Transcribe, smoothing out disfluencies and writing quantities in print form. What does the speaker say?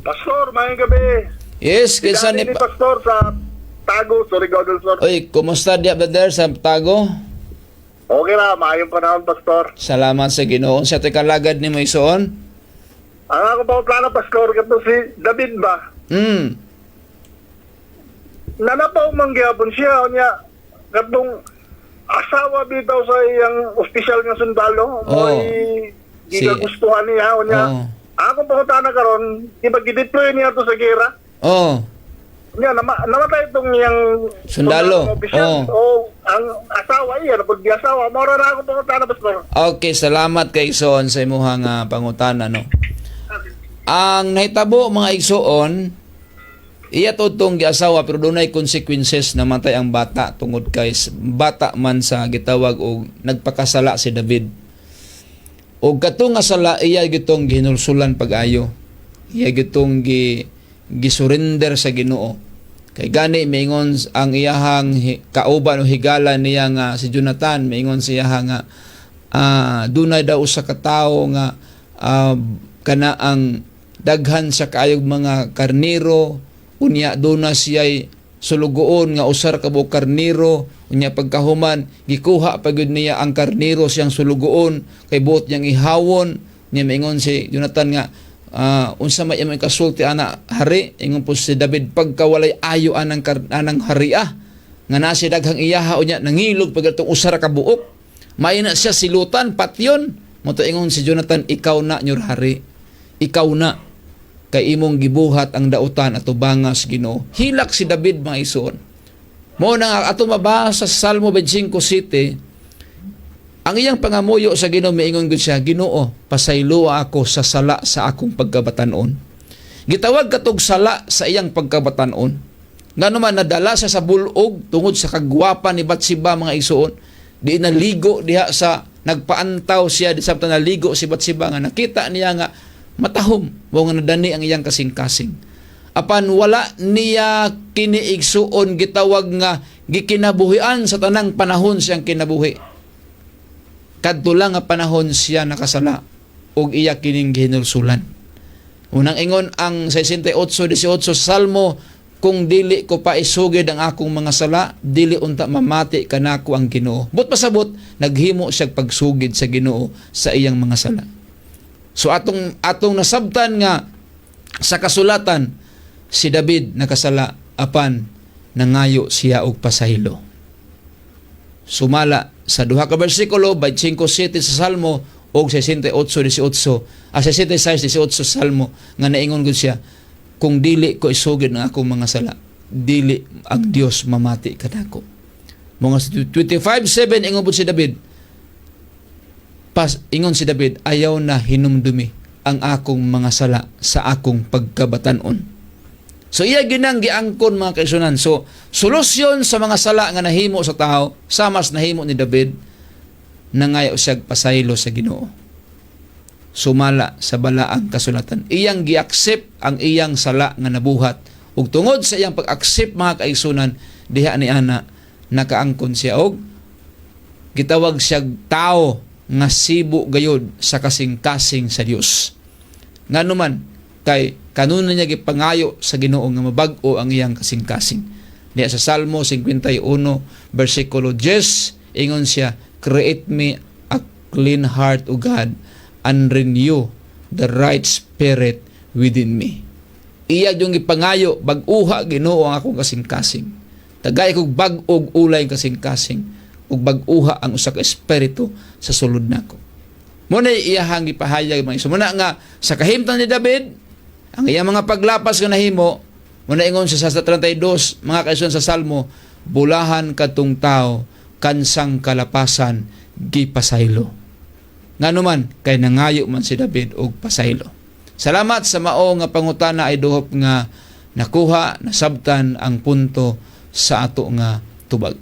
Pastor, mayang gabi. Yes, kaysa Ni Pastor sa Tago, sorry Godel, sir. Oy, kumusta diya brother sa Tago? Okay na, maayong panahon, Pastor. Salamat sa Ginoo. Sa kalagad ni mo isuon? Ang ako pa plano, Pastor, kato si David ba? Nanapaw mangyapon siya, niya, katong asawa bitaw sa iyang opisyal nga sundalo, Oh. gigagustuhan niya, niya. Oh. Ako pa na karon, ibag-deploy niya to sa gera. Oh. Niya, namatay itong iyang Sundalo. opisyal. Oh. Ang asawa iya, napag di asawa, maura na ako pa na, Pastor. Okay, salamat kay Igsoon sa imuhang pangutana, no. Ang nahitabo mga Igsoon, iya totong giasawa pero dunay consequences na matay ang bata tungod kay bata man sa gitawag og nagpakasala si David. Og katong nga sala iya gitong ginulsulan pag-ayo. Iya gitong gisurrender sa Ginoo. Kay gani maingon ang iyahang kauban o higala niya nga si Jonathan, maingon siya nga dunay daw usa ka tawo nga kana ang daghan sa kaayog mga karniro, unya duna siya'y sulugoon nga usar ka buok karniro, unya pagkahuman gikuha pagud niya ang karniro siyang sulugoon kay buot niyang ihawon. Niya maingon si Jonathan nga unsa may imong kasulti ana hari, ingon po si David pagkawalay ayo anang hariah nga nasi daghang iyaha unya nangilog pagkatong usar ka buok, may na siya silutan patyon mo to ingon si Jonathan, ikaw na nyor hari, ikaw na kay imong gibuhat ang dautan ato bangas Ginoo. Hilak si David mga isuon. Mo na ato mabasa sa Salmo 25:7, ang iyang pangamuyo sa Ginoo miingon gud siya, Ginoo, pasaylo ako sa sala sa akong pagkabatanon. Gitawag katog sala sa iyang pagkabatanon. Ngano man nadala sa bulog tungod sa kagwapa ni Batsiba mga isuon, di naligo diha sa nagpaantaw siya di sabta naligo si Batsiba nga nakita niya nga matahom mo nga nadani ang iyang kasing-kasing. Apan wala niya kiniigsuon gitawag nga gikinabuhian sa tanang panahon siyang kinabuhi. Kadto lang nga panahon siya nakasala ug iya kining ginulsulan. Unang ingon ang 68:18 sa Salmo, kung dili ko pa isugid ang akong mga sala, dili unta mamati kanako ang Ginoo. But pasabot naghimo siya pagsugid sa Ginoo sa iyang mga sala. So atong nasabtan nga sa kasulatan si David nakasala apan nangayo siya og pasaylo. Sumala sa duha ka bersikulo 25:7 sa Salmo og 66:18 sa Salmo nga naingon gud siya, kung dili ko isugid ang akong mga sala, dili ang Dios mamati kanako. Mga 25:7 ingon si David, ingon si David, ayaw na hinumdumi ang akong mga sala sa akong pagkabatanon. So iya ginang giangkon mga kaisunan. So solusyon sa mga sala nga nahimo sa tao, samas nahimo ni David, nangayo siya pasaylo sa Ginoo. Sumala sa balaang kasulatan. Iyang gi-accept ang iyang sala nga nabuhat. Ug tungod sa iyang pag-accept mga kaisunan, diha ni ana nakaangkon siya og gitawag siya tao nga sibo gayod sa kasing-kasing sa Dios. Ngano man kay kanuna niya gipangayo sa Ginoo nga mabag-o ang iyang kasing-kasing. Diya sa Salmo 51:10 ingon siya, create me a clean heart, O God, and renew the right spirit within me. Iya yung gipangayo, bag-uha Ginoo ang akong kasing-kasing. Tagay kog bag-og ulay kasing-kasing ug bag-uha ang usa ka espiritu sa sulod nako. Muna iyahang gipahayag mga iso. Muna nga sa kahimtang ni David, ang iyang mga paglapas nga nahimo, muna ingon sa 32 mga kaison sa Salmo, bulahan katong tao kansang kalapasan gipasaylo. Ngano man kay nangayo man si David og pasaylo. Salamat sa mao nga pangutana ay duhop nga nakuha, nasabtan ang punto sa ato nga tubag.